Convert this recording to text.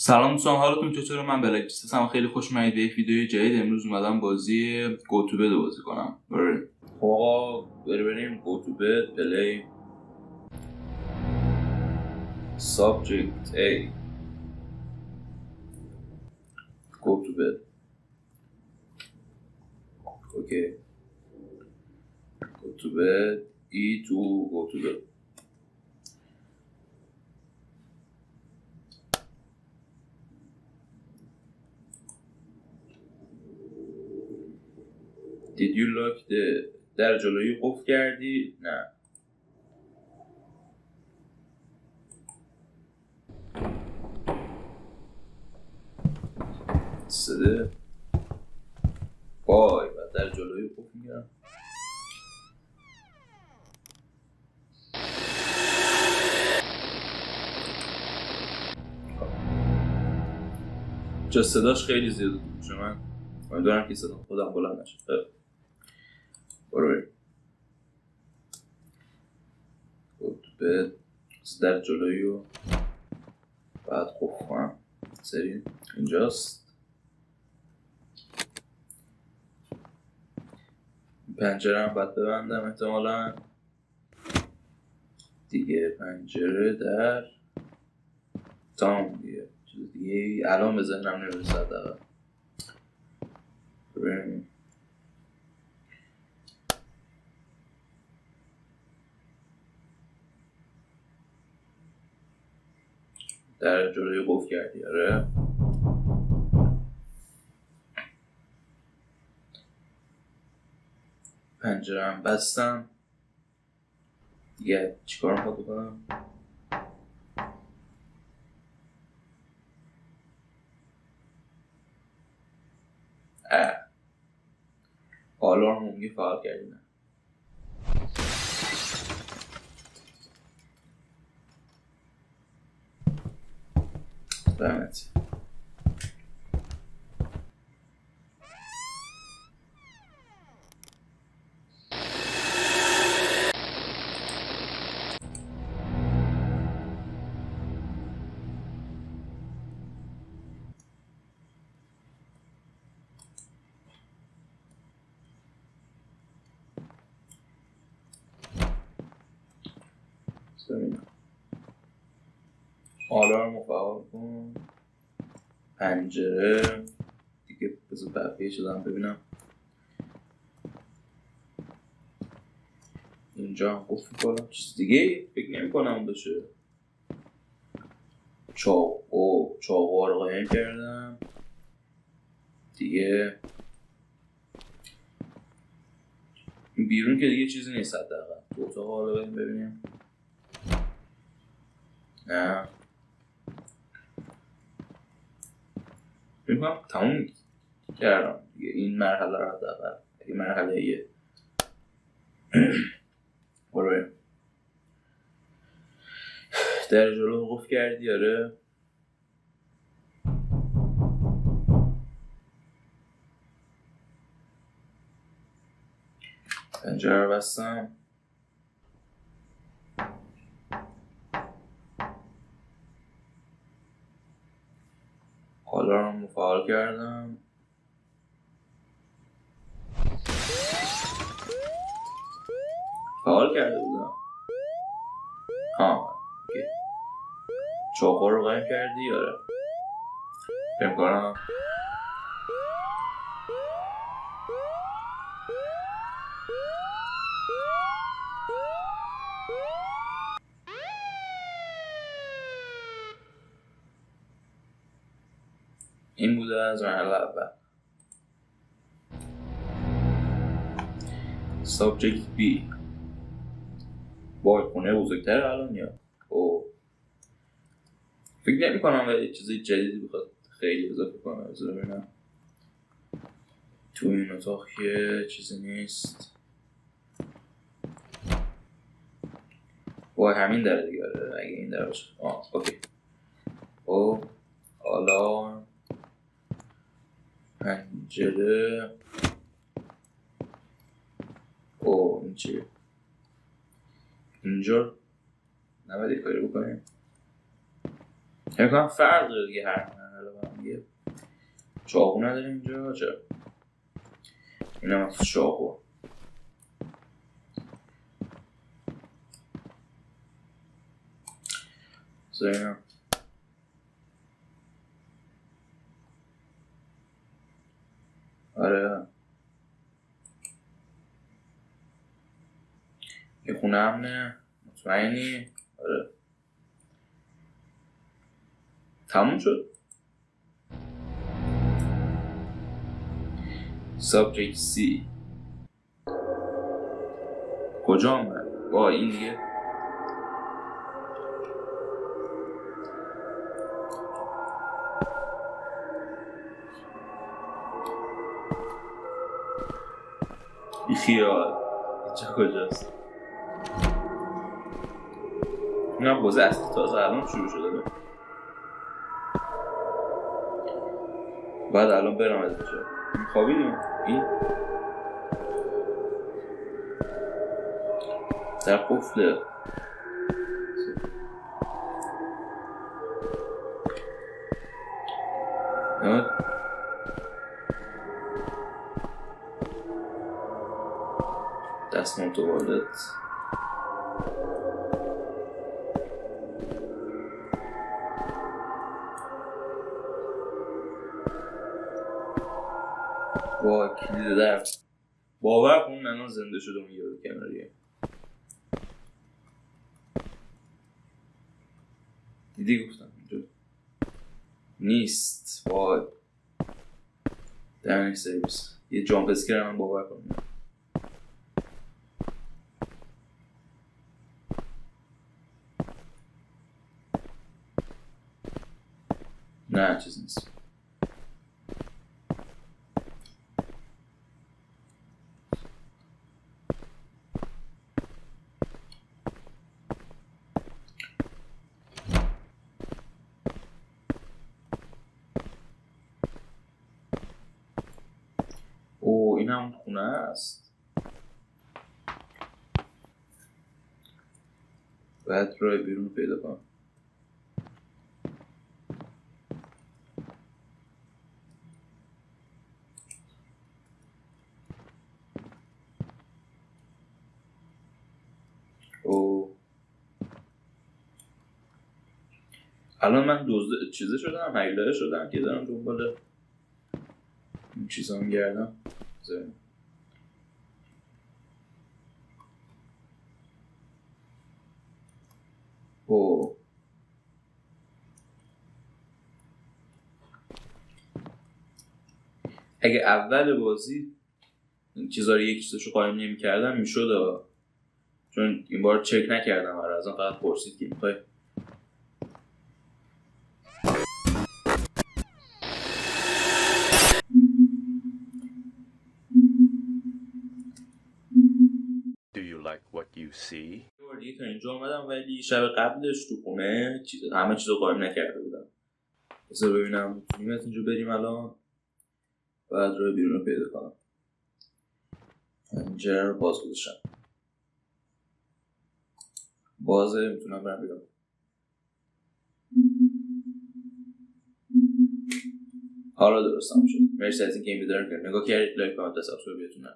سلام دوستان، حالتون چطوره؟ من بلکیس هم خیلی خوش اومدید به یک ویدیو جدید. امروز اومدم بازی گو تو بد بازی کنم. خب آقا بریم گو تو بد پلی سابجکت ای گو تو بد. اوکی گو تو بد ای تو گو تو بد. Did you lock the در جلویی قفل کردی؟ نه. سده وای بعد در جلویی قفل میگرم. چه صداش خیلی زیاده تو گوش من. امیدوارم که صدا خودم بلند نشه. برو به در جلویی و بعد قفل کنم. سری اینجاست. پنجره هم باید ببندم احتمالا دیگه. پنجره در تمام دیگه. چیز دیگه الان به ذهنم نمیرسه دقیقا. در جلوی قفل کردی. آره پنجره هم بستم دیگه. چیکار میخواد بکنم؟ آلارم میگه فعال کردی. نه رحمتی. آلارم رو فعال کن. پنجره دیگه بذار بقیه شدم ببینم. اینجا هم قفل کنم. چیز دیگه فکر نمی کنم باشه. چاقو رو قایم کردم دیگه. بیرون که دیگه چیزی نیست. حداقل تو اتاق حالا بریم ببینیم. نه فکر کنم تموم کردم دیگه این مرحله رو. حداقل این مرحله یه برو در جلو قفل کردی. آره پنجره رو بستم. آلارم رو فعال کردم. فعال کرده بودم. اوکی. چاقو رو قایم کردی. آره فکر کنم این بوده از مرحله اول. سابجکت بی خونه بزرگتر الان یا فکر نمی کنم ولی چیزی جدیدی بخواد خیلی اضافه کنم. بذار ببینم تو این اتاق که چیزی نیست. همین در دیگه. اگه این در باشه اوکی. حالا پنجره این چیه؟ اینجا نباید کاری بکنیم. یکم فرق داره دیگه هر مرحله با هم دیگه. چاقو نداریم اینجا چرا؟ اینم از چاقو. زینم آره یه خونه امنه مطمئنی؟ آره تموم شد. Subject C کجا آمد؟ با این دیگه بیخیال اینجا کجاست؟ اینم بازه اصلی تازه الان شروع شده بعد الان برم از اینجا خوابیدیم این در قفله دست متوالد با کلید در باور کن الان زنده شده اون یارو کناریه دیدی گفتم اینجا نیست وای دهنش سرویس یه جامپ اسکر هم باور کنم نه چیز نیست این هم خونه است باید راه بیرون پیدا کنم الان من چیزه شدم هیلای شدم که دارم دنبال این چیزا میگردم اگه اول بازی این چیزا رو یک چیزشو قایم نمی‌کردم میشد چون این بار چک نکردم ازم فقط پرسید که میخوای Do you like what you see? دیگه تا اینجا اومدم ولی شب قبلش تو خونه همه چیزو قایم نکرده بودم بذار ببینم میتونیم از اینجا بریم الان بعد راه بیرون رو پیدا کنم پنجره رو باز گذاشتم بازه میتونم برم بیرون حالا درستم شد مرسی از اینکه این ویدیو رو نگاه کردید لایک کامنت سابسکرایب بیتونه